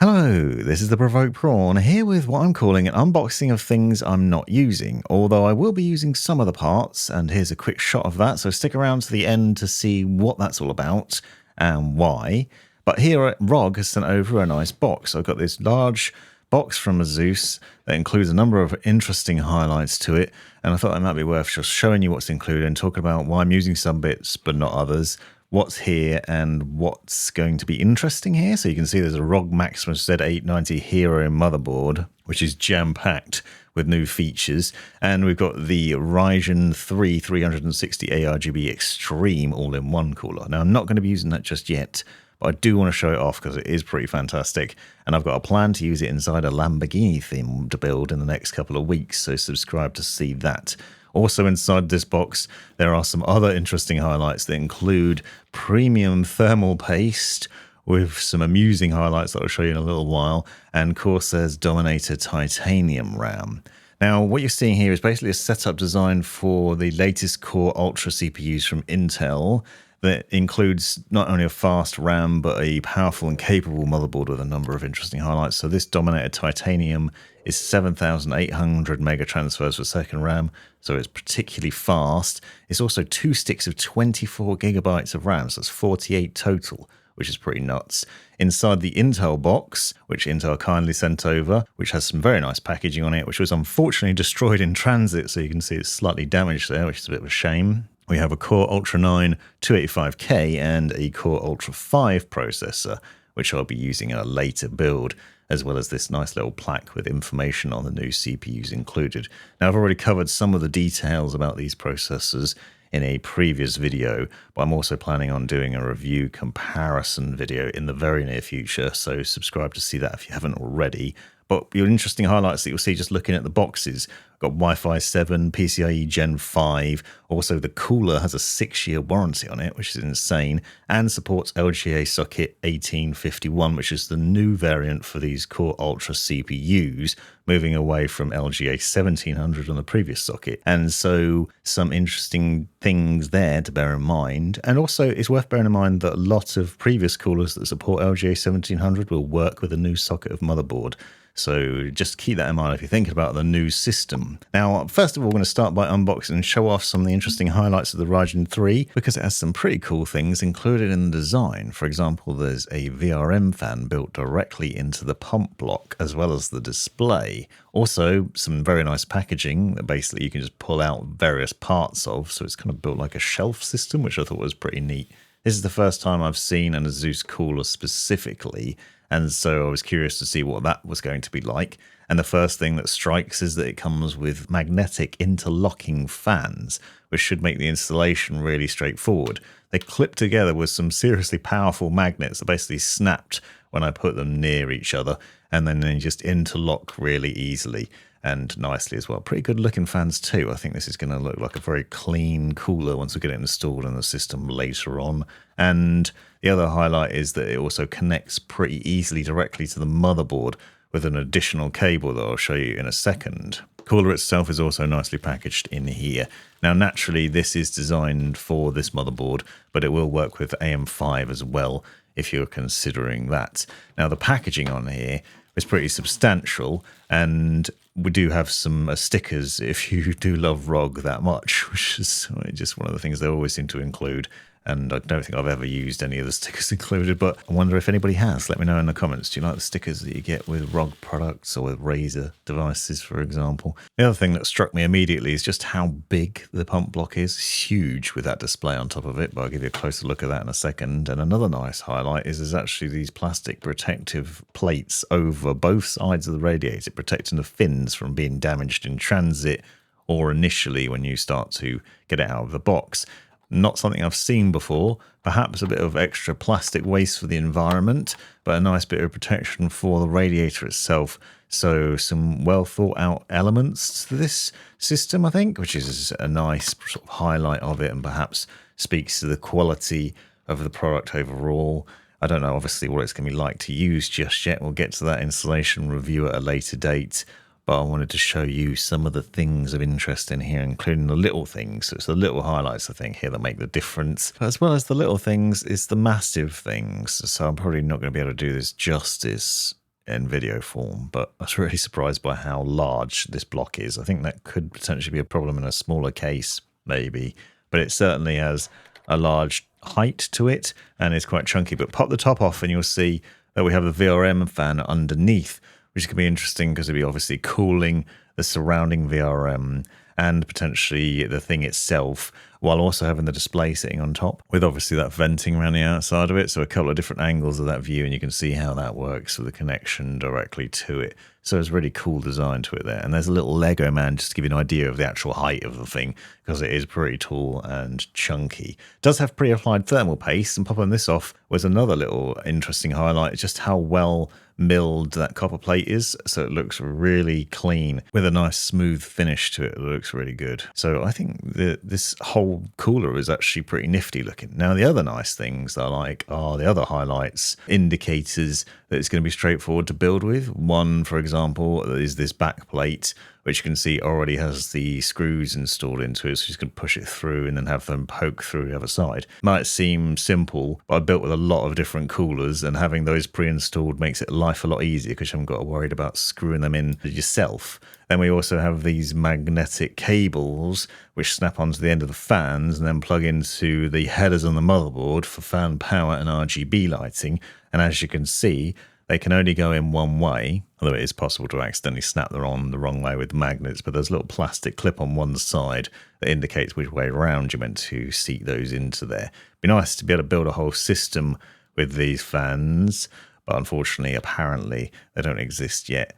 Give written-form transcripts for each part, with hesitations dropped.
Hello, this is the Provoked Prawn, here with what I'm calling an unboxing of things I'm not using, although I will be using some of the parts, and here's a quick shot of that, so stick around to the end to see what that's all about and why. But here ROG has sent over a nice box. I've got this large box from Asus that includes a number of interesting highlights to it, and I thought it might be worth just showing you what's included and talking about why I'm using some bits but not others, what's here and what's going to be interesting here. So you can see there's a ROG Maximus Z890 Hero motherboard, which is jam-packed with new features. And we've got the Ryujin III 360 ARGB Extreme all-in-one cooler. Now, I'm not going to be using that just yet, but I do want to show it off because it is pretty fantastic. And I've got a plan to use it inside a Lamborghini theme to build in the next couple of weeks, so subscribe to see that. Also inside this box, there are some other interesting highlights that include premium thermal paste with some amusing highlights that I'll show you in a little while, and Corsair's Dominator titanium RAM. Now, what you're seeing here is basically a setup designed for the latest Core Ultra CPUs from Intel that includes not only a fast RAM, but a powerful and capable motherboard with a number of interesting highlights. So this Dominator titanium is 7,800 mega transfers per second RAM, so it's particularly fast. It's also 2 sticks of 24 gigabytes of RAM, so it's 48 total, which is pretty nuts. Inside the Intel box, which Intel kindly sent over, which has some very nice packaging on it, which was unfortunately destroyed in transit, so you can see it's slightly damaged there, which is a bit of a shame. We have a Core Ultra 9 285K and a Core Ultra 5 processor, which I'll be using in a later build, as well as this nice little plaque with information on the new CPUs included. Now, I've already covered some of the details about these processors in a previous video, but I'm also planning on doing a review comparison video in the very near future, so subscribe to see that if you haven't already. But your interesting highlights that you'll see just looking at the boxes: got Wi-Fi 7, PCIe Gen 5, also the cooler has a 6-year warranty on it, which is insane, and supports LGA socket 1851, which is the new variant for these Core Ultra CPUs, moving away from LGA 1700 on the previous socket. And so some interesting things there to bear in mind. And also it's worth bearing in mind that a lot of previous coolers that support LGA 1700 will work with a new socket of motherboard. So just keep that in mind if you're thinking about the new system. Now, first of all, we're going to start by unboxing and show off some of the interesting highlights of the Ryujin III, because it has some pretty cool things included in the design. For example, there's a VRM fan built directly into the pump block, as well as the display. Also, some very nice packaging that basically you can just pull out various parts of, so it's kind of built like a shelf system, which I thought was pretty neat. This is the first time I've seen an Asus cooler specifically, and so I was curious to see what that was going to be like. And the first thing that strikes is that it comes with magnetic interlocking fans, which should make the installation really straightforward. They clip together with some seriously powerful magnets that basically snapped when I put them near each other, and then they just interlock really easily and nicely as well. Pretty good looking fans too. I think this is going to look like a very clean cooler once we get it installed in the system later on. And the other highlight is that it also connects pretty easily directly to the motherboard with an additional cable that I'll show you in a second. The cooler itself is also nicely packaged in here. Now, naturally, this is designed for this motherboard, but it will work with AM5 as well if you're considering that. Now, the packaging on here is pretty substantial, and we do have some stickers if you do love ROG that much, which is just one of the things they always seem to include. And I don't think I've ever used any of the stickers included, but I wonder if anybody has. Let me know in the comments. Do you like the stickers that you get with ROG products or with Razer devices, for example? The other thing that struck me immediately is just how big the pump block is. It's huge with that display on top of it, but I'll give you a closer look at that in a second. And another nice highlight is there's actually these plastic protective plates over both sides of the radiator, protecting the fins from being damaged in transit or initially when you start to get it out of the box. Not something I've seen before, perhaps a bit of extra plastic waste for the environment, but a nice bit of protection for the radiator itself. So some well thought out elements to this system, I think, which is a nice sort of highlight of it and perhaps speaks to the quality of the product overall. I don't know, obviously, what it's going to be like to use just yet. We'll get to that installation review at a later date. But I wanted to show you some of the things of interest in here, including the little things. So it's the little highlights, I think, here that make the difference. But as well as the little things, it's the massive things. So I'm probably not going to be able to do this justice in video form, but I was really surprised by how large this block is. I think that could potentially be a problem in a smaller case, maybe, but it certainly has a large height to it and it's quite chunky. But pop the top off and you'll see that we have the VRM fan underneath, which could be interesting because it'll be obviously cooling the surrounding VRM and potentially the thing itself, while also having the display sitting on top, with obviously that venting around the outside of it. So a couple of different angles of that view, and you can see how that works with the connection directly to it. So it's a really cool design to it there. And there's a little Lego man just to give you an idea of the actual height of the thing, because it is pretty tall and chunky. It does have pre-applied thermal paste, and popping this off was another little interesting highlight, just how well milled that copper plate is. So it looks really clean with a nice smooth finish to it. It looks really good. So I think this whole cooler is actually pretty nifty looking. Now the other nice things that I like are the other highlights, indicators that it's going to be straightforward to build with. One, for example, is this back plate, which you can see already has the screws installed into it, so you just can push it through and then have them poke through the other side. Might seem simple, but I built with a lot of different coolers, and having those pre-installed makes it life a lot easier because you haven't got to worry about screwing them in yourself. Then we also have these magnetic cables which snap onto the end of the fans and then plug into the headers on the motherboard for fan power and RGB lighting. And as you can see, they can only go in one way, although it is possible to accidentally snap them on the wrong way with magnets, but there's a little plastic clip on one side that indicates which way around you're meant to seat those into there. It'd be nice to be able to build a whole system with these fans, but unfortunately, apparently, they don't exist yet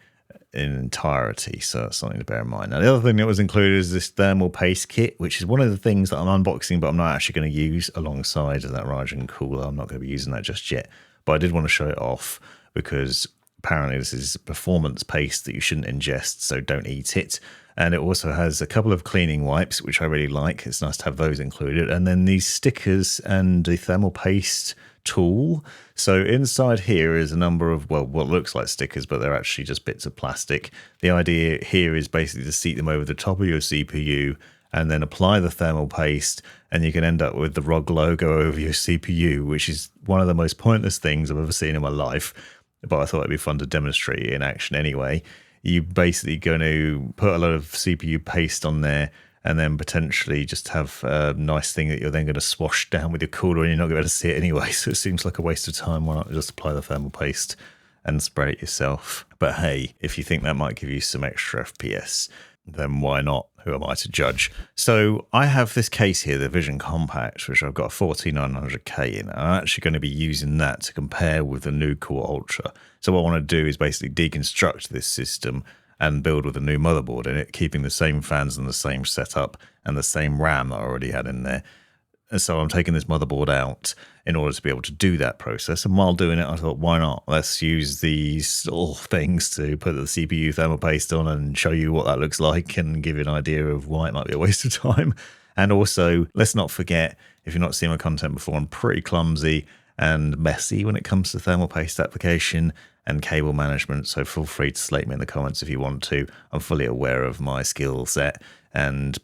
in entirety, so that's something to bear in mind. Now, the other thing that was included is this thermal paste kit, which is one of the things that I'm unboxing, but I'm not actually going to use alongside that Ryujin cooler. I'm not going to be using that just yet, but I did want to show it off because apparently this is performance paste that you shouldn't ingest, so don't eat it. And it also has a couple of cleaning wipes, which I really like. It's nice to have those included. And then these stickers and the thermal paste tool. So inside here is a number of, well, what looks like stickers, but they're actually just bits of plastic. The idea here is basically to seat them over the top of your CPU and then apply the thermal paste, and you can end up with the ROG logo over your CPU, which is one of the most pointless things I've ever seen in my life. But I thought it'd be fun to demonstrate it in action anyway. You're basically going to put a lot of CPU paste on there and then potentially just have a nice thing that you're then going to swash down with your cooler, and you're not going to be able to see it anyway. So it seems like a waste of time. Why not just apply the thermal paste and spray it yourself? But hey, if you think that might give you some extra FPS, then why not? Who am I to judge? So I have this case here, the Vision Compact, which I've got a 14900K in. I'm actually going to be using that to compare with the new Core Ultra. So what I want to do is basically deconstruct this system and build with a new motherboard in it, keeping the same fans and the same setup and the same RAM that I already had in there. And so I'm taking this motherboard out in order to be able to do that process. And while doing it, I thought, why not? Let's use these little things to put the CPU thermal paste on and show you what that looks like and give you an idea of why it might be a waste of time. And also, let's not forget, if you've not seen my content before, I'm pretty clumsy and messy when it comes to thermal paste application and cable management. So feel free to slate me in the comments if you want to. I'm fully aware of my skill set, and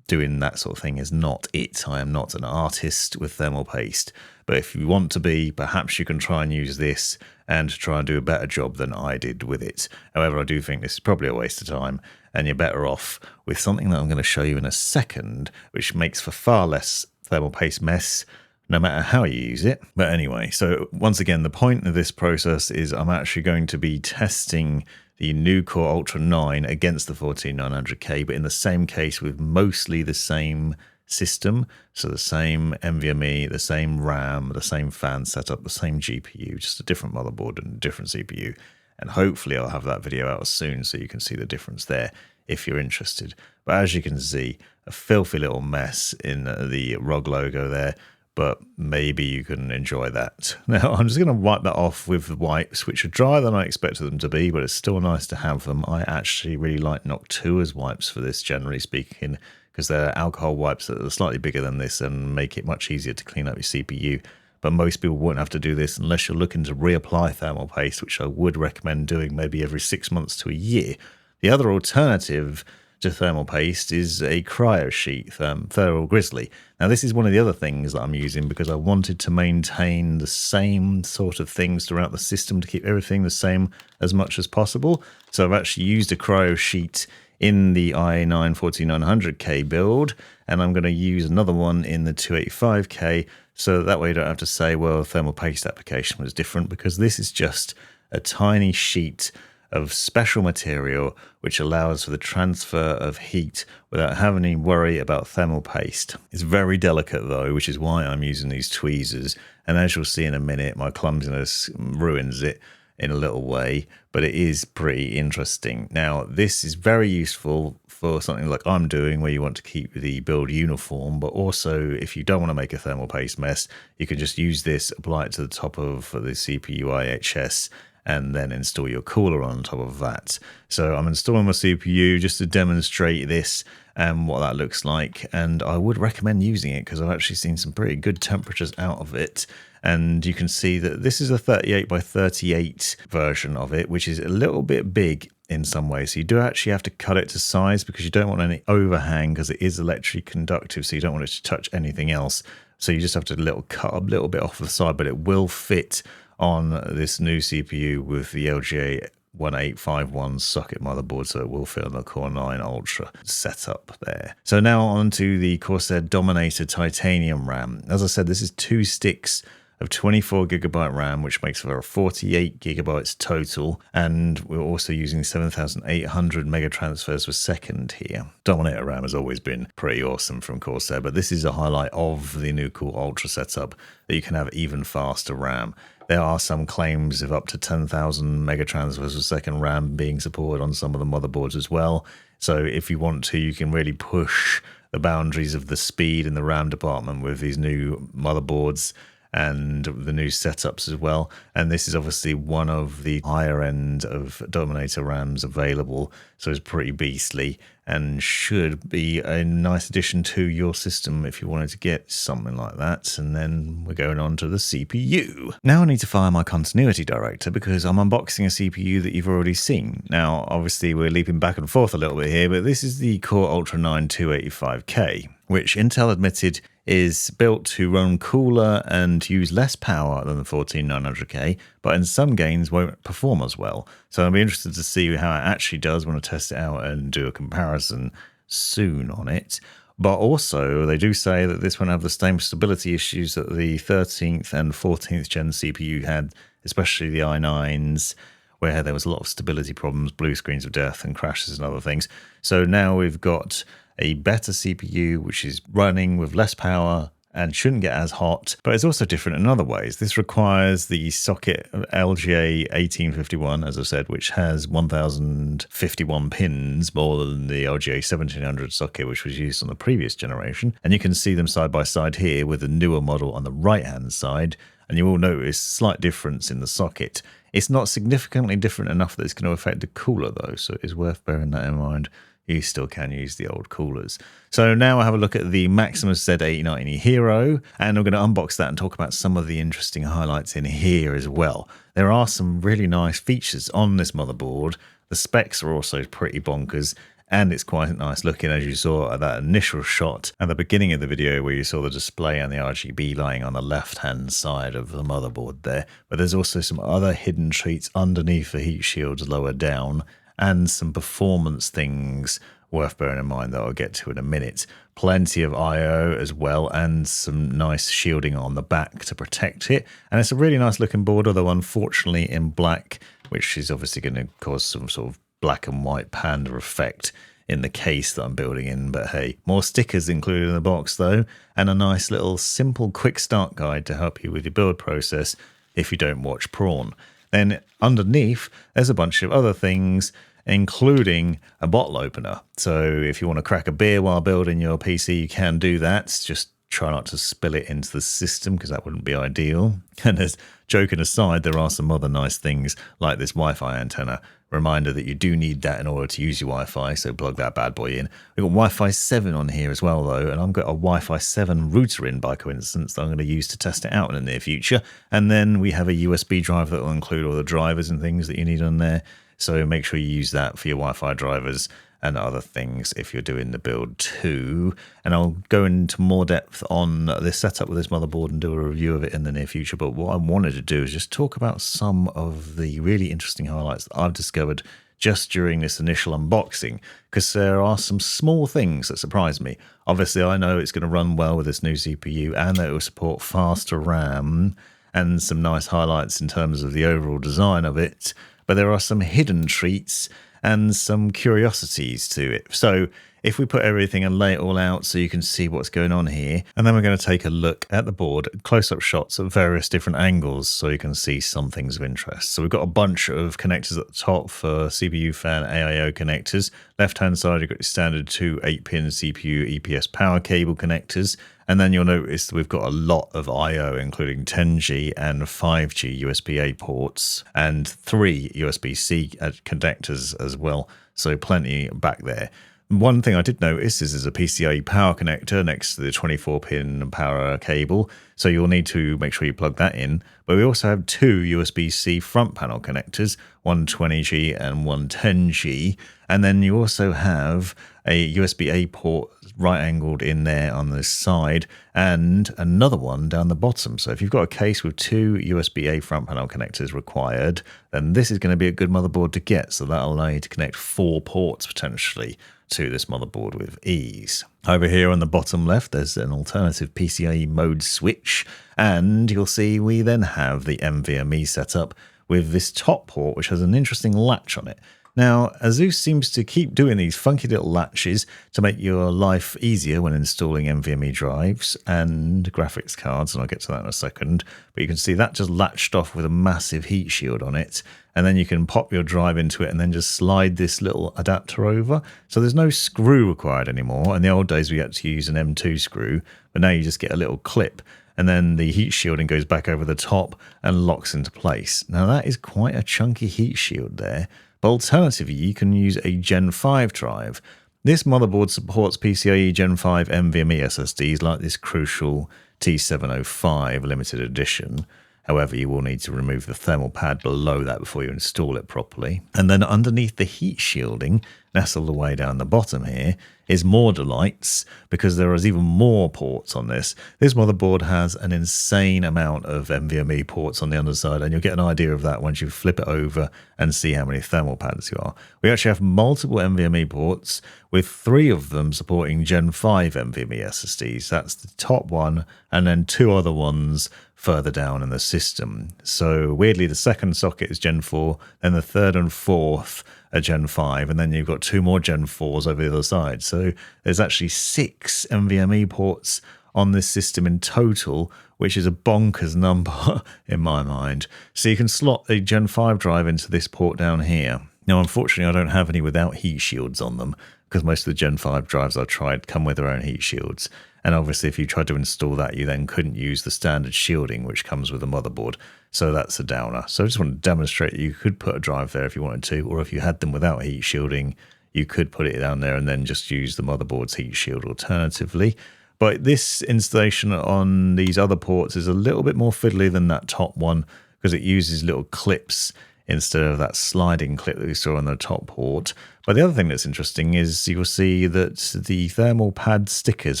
doing that sort of thing is not it. I am not an artist with thermal paste, but if you want to be, perhaps you can try and use this and try and do a better job than I did with it. However, I do think this is probably a waste of time, and you're better off with something that I'm going to show you in a second, which makes for far less thermal paste mess, no matter how you use it. But anyway, so once again, the point of this process is I'm actually going to be testing the new Core Ultra 9 against the 14900K, but in the same case with mostly the same system. So the same NVMe, the same RAM, the same fan setup, the same GPU, just a different motherboard and a different CPU. And hopefully I'll have that video out soon so you can see the difference there if you're interested. But as you can see, a filthy little mess in the ROG logo there, but maybe you can enjoy that. Now, I'm just going to wipe that off with the wipes, which are drier than I expected them to be, but it's still nice to have them. I actually really like Noctua's wipes for this, generally speaking, because they're alcohol wipes that are slightly bigger than this and make it much easier to clean up your CPU. But most people won't have to do this unless you're looking to reapply thermal paste, which I would recommend doing maybe every 6 months to a year. The other alternative to thermal paste is a Kryosheet thermal Grizzly. Now this is one of the other things that I'm using because I wanted to maintain the same sort of things throughout the system to keep everything the same as much as possible. So I've actually used a Kryosheet in the i9-14900K build, and I'm going to use another one in the 285K, so that way you don't have to say, well, thermal paste application was different, because this is just a tiny sheet of special material which allows for the transfer of heat without having to worry about thermal paste. It's very delicate though, which is why I'm using these tweezers, and as you'll see in a minute, my clumsiness ruins it in a little way, but it is pretty interesting. Now, this is very useful for something like I'm doing, where you want to keep the build uniform, but also if you don't want to make a thermal paste mess, you can just use this, apply it to the top of the CPU IHS, and then install your cooler on top of that. So I'm installing my CPU just to demonstrate this and what that looks like, and I would recommend using it because I've actually seen some pretty good temperatures out of it. And you can see that this is a 38 by 38 version of it, which is a little bit big in some ways. So you do actually have to cut it to size because you don't want any overhang, because it is electrically conductive, so you don't want it to touch anything else. So you just have to cut a little bit off the side, but it will fit on this new CPU with the LGA 1851 socket motherboard, so it will fit on the Core 9 Ultra setup there. So now on to the Corsair Dominator Titanium RAM. As I said, this is 2 sticks of 24GB RAM, which makes for 48GB total, and we're also using 7800 mega transfers per second here. Dominator RAM has always been pretty awesome from Corsair, but this is a highlight of the new Core Ultra setup, that you can have even faster RAM. There are some claims of up to 10,000 mega transfers per second RAM being supported on some of the motherboards as well. So if you want to, you can really push the boundaries of the speed in the RAM department with these new motherboards and the new setups as well. And this is obviously one of the higher end of Dominator RAMs available, so it's pretty beastly and should be a nice addition to your system if you wanted to get something like that. And then we're going on to the CPU. Now I need to fire my continuity director because I'm unboxing a CPU that you've already seen. Now obviously we're leaping back and forth a little bit here, but this is the Core Ultra 9 285K, which Intel admitted is built to run cooler and use less power than the 14900K, but in some games won't perform as well. So I'll be interested to see how it actually does when I test it out and do a comparison soon on it. But also, they do say that this won't have the same stability issues that the 13th and 14th gen CPU had, especially the i9s, where there was a lot of stability problems, blue screens of death and crashes and other things. So now we've got a better CPU, which is running with less power and shouldn't get as hot, but it's also different in other ways. This requires the socket LGA 1851, as I said, which has 1051 pins, more than the LGA 1700 socket, which was used on the previous generation. And you can see them side by side here with the newer model on the right-hand side, and you will notice a slight difference in the socket. It's not significantly different enough that it's going to affect the cooler, though, so it is worth bearing that in mind. You still can use the old coolers. So now I have a look at the Maximus Z890 Hero, and I'm going to unbox that and talk about some of the interesting highlights in here as well. There are some really nice features on this motherboard. The specs are also pretty bonkers, and it's quite nice looking, as you saw at that initial shot at the beginning of the video where you saw the display and the RGB lying on the left-hand side of the motherboard there. But there's also some other hidden treats underneath the heat shields lower down, and some performance things worth bearing in mind that I'll get to in a minute. Plenty of I/O as well, and some nice shielding on the back to protect it. And it's a really nice looking board, although unfortunately in black, which is obviously going to cause some sort of black and white panda effect in the case that I'm building in. But hey, more stickers included in the box though, and a nice little simple quick start guide to help you with your build process if you don't watch Prawn. Then underneath, there's a bunch of other things, including a bottle opener. So if you want to crack a beer while building your PC, you can do that. Just try not to spill it into the system, because that wouldn't be ideal. And as joking aside, there are some other nice things like this Wi-Fi antenna. Reminder that you do need that in order to use your Wi-Fi, so plug that bad boy in. We've got Wi-Fi 7 on here as well though, and I've got a Wi-Fi 7 router in by coincidence that I'm going to use to test it out in the near future. And then we have a USB drive that will include all the drivers and things that you need on there. So make sure you use that for your Wi-Fi drivers and other things if you're doing the build too. And I'll go into more depth on this setup with this motherboard and do a review of it in the near future. But what I wanted to do is just talk about some of the really interesting highlights that I've discovered just during this initial unboxing, because there are some small things that surprise me. Obviously, I know it's going to run well with this new CPU and that it will support faster RAM and some nice highlights in terms of the overall design of it, but there are some hidden treats and some curiosities to it. So if we put everything and lay it all out so you can see what's going on here, and then we're going to take a look at the board, close-up shots at various different angles so you can see some things of interest. So we've got a bunch of connectors at the top for CPU fan AIO connectors. Left-hand side, you've got your standard 2 8-pin CPU EPS power cable connectors. And then you'll notice that we've got a lot of I/O, including 10G and 5G USB-A ports and 3 USB-C connectors as well. So plenty back there. One thing I did notice is there's a PCIe power connector next to the 24-pin power cable, so you'll need to make sure you plug that in. But we also have 2 USB-C front panel connectors, one 20G and one 10G, and then you also have a USB-A port right-angled in there on this side, and another one down the bottom. So if you've got a case with 2 USB-A front panel connectors required, then this is going to be a good motherboard to get, so that'll allow you to connect 4 ports potentially to this motherboard with ease. Over here on the bottom left, there's an alternative PCIe mode switch, and you'll see we then have the NVMe setup with this top port, which has an interesting latch on it. Now, Asus seems to keep doing these funky little latches to make your life easier when installing NVMe drives and graphics cards, and I'll get to that in a second. But you can see that just latched off with a massive heat shield on it, and then you can pop your drive into it and then just slide this little adapter over. So there's no screw required anymore. In the old days, we had to use an M2 screw, but now you just get a little clip, and then the heat shielding goes back over the top and locks into place. Now, that is quite a chunky heat shield there. But alternatively, you can use a Gen 5 drive. This motherboard supports PCIe Gen 5 NVMe SSDs like this Crucial T705 limited edition. However, you will need to remove the thermal pad below that before you install it properly. And then underneath the heat shielding, nestled away down the bottom here, is more delights, because there is even more ports on this. This motherboard has an insane amount of NVMe ports on the underside, and you'll get an idea of that once you flip it over and see how many thermal pads you are. We actually have multiple NVMe ports, with 3 of them supporting Gen 5 NVMe SSDs. That's the top one, and then 2 other ones further down in the system. So weirdly, the second socket is Gen 4, then the third and fourth are Gen 5, and then you've got 2 more Gen 4s over the other side. So there's actually 6 NVMe ports on this system in total, which is a bonkers number in my mind. So you can slot a Gen 5 drive into this port down here. Now, unfortunately, I don't have any without heat shields on them, because most of the Gen 5 drives I've tried come with their own heat shields. And obviously, if you tried to install that, you then couldn't use the standard shielding, which comes with the motherboard. So that's a downer. So I just want to demonstrate that you could put a drive there if you wanted to, or if you had them without heat shielding, you could put it down there and then just use the motherboard's heat shield alternatively. But this installation on these other ports is a little bit more fiddly than that top one, because it uses little clips instead of that sliding clip that we saw on the top port. But the other thing that's interesting is you'll see that the thermal pad stickers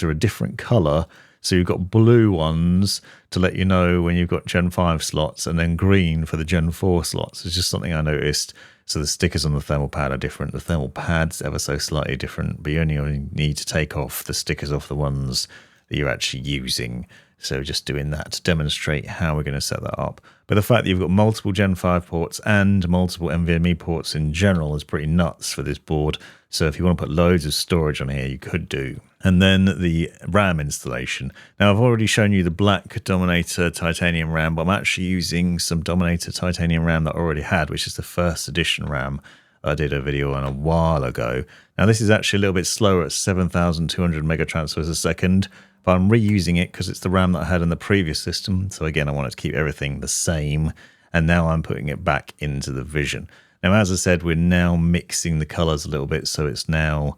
are a different color. So you've got blue ones to let you know when you've got Gen 5 slots, and then green for the Gen 4 slots. It's just something I noticed. So the stickers on the thermal pad are different. The thermal pad's ever so slightly different, but you only need to take off the stickers off the ones that you're actually using. So just doing that to demonstrate how we're going to set that up. But the fact that you've got multiple Gen 5 ports and multiple NVMe ports in general is pretty nuts for this board. So if you want to put loads of storage on here, you could do. And then the RAM installation. Now, I've already shown you the black Dominator titanium RAM, but I'm actually using some Dominator titanium RAM that I already had, which is the first edition RAM I did a video on a while ago. Now, this is actually a little bit slower at 7,200 megatransfers a second, but I'm reusing it because it's the RAM that I had in the previous system. So again, I wanted to keep everything the same, and now I'm putting it back into the Vision. Now, as I said, we're now mixing the colors a little bit, so it's now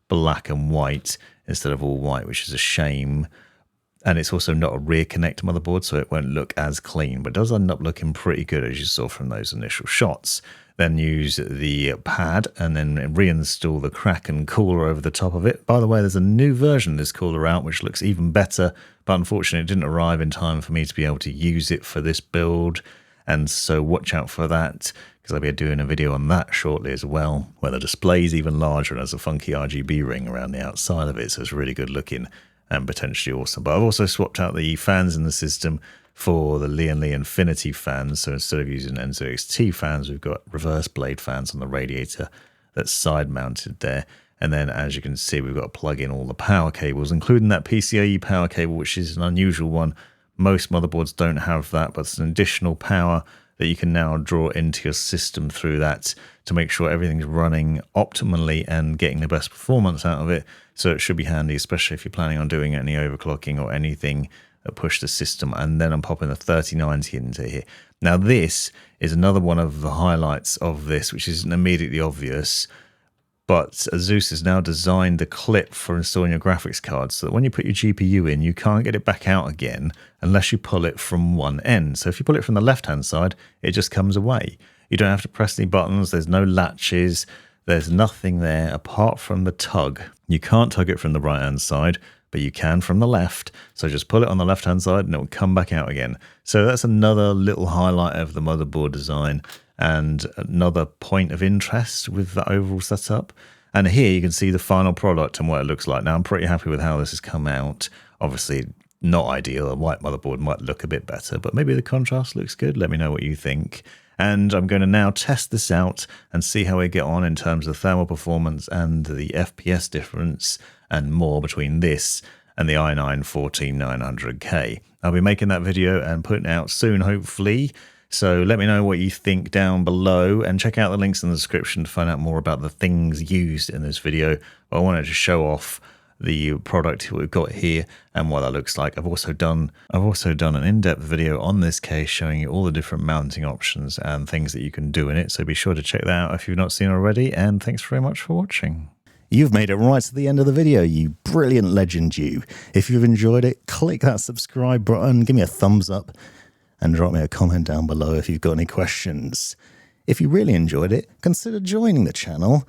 black and white instead of all white, which is a shame. And it's also not a rear connect motherboard, so it won't look as clean, but it does end up looking pretty good, as you saw from those initial shots. Then use the pad and then reinstall the Kraken cooler over the top of it. By the way, there's a new version of this cooler out, which looks even better, but unfortunately it didn't arrive in time for me to be able to use it for this build. And so watch out for that, because I'll be doing a video on that shortly as well, where the display is even larger and has a funky RGB ring around the outside of it, so it's really good looking and potentially awesome. But I've also swapped out the fans in the system for the Lian Li Infinity fans. So instead of using NZXT fans, we've got reverse blade fans on the radiator that's side mounted there. And then as you can see, we've got to plug in all the power cables, including that PCIe power cable, which is an unusual one. Most motherboards don't have that, but it's an additional power that you can now draw into your system through that to make sure everything's running optimally and getting the best performance out of it. So it should be handy, especially if you're planning on doing any overclocking or anything that push the system. And then I'm popping the 3090 into here. Now this is another one of the highlights of this, which isn't immediately obvious, but Asus has now designed the clip for installing your graphics card so that when you put your GPU in, you can't get it back out again unless you pull it from one end. So if you pull it from the left-hand side, it just comes away. You don't have to press any buttons. There's no latches. There's nothing there apart from the tug. You can't tug it from the right-hand side, but you can from the left. So just pull it on the left-hand side and it will come back out again. So that's another little highlight of the motherboard design and another point of interest with the overall setup. And here you can see the final product and what it looks like. Now I'm pretty happy with how this has come out. Obviously not ideal. A white motherboard might look a bit better, but maybe the contrast looks good. Let me know what you think. And I'm going to now test this out and see how we get on in terms of thermal performance and the FPS difference and more between this and the i9-14900K. I'll be making that video and putting it out soon, hopefully. So let me know what you think down below and check out the links in the description to find out more about the things used in this video. But I wanted to show off the product we've got here and what that looks like. I've also done an in-depth video on this case showing you all the different mounting options and things that you can do in it. So be sure to check that out if you've not seen already. And thanks very much for watching. You've made it right to the end of the video, you brilliant legend you. If you've enjoyed it, click that subscribe button, give me a thumbs up, and drop me a comment down below if you've got any questions. If you really enjoyed it, consider joining the channel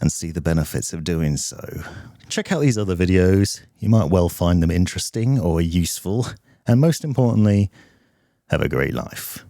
and see the benefits of doing so. Check out these other videos. You might well find them interesting or useful. And most importantly, have a great life.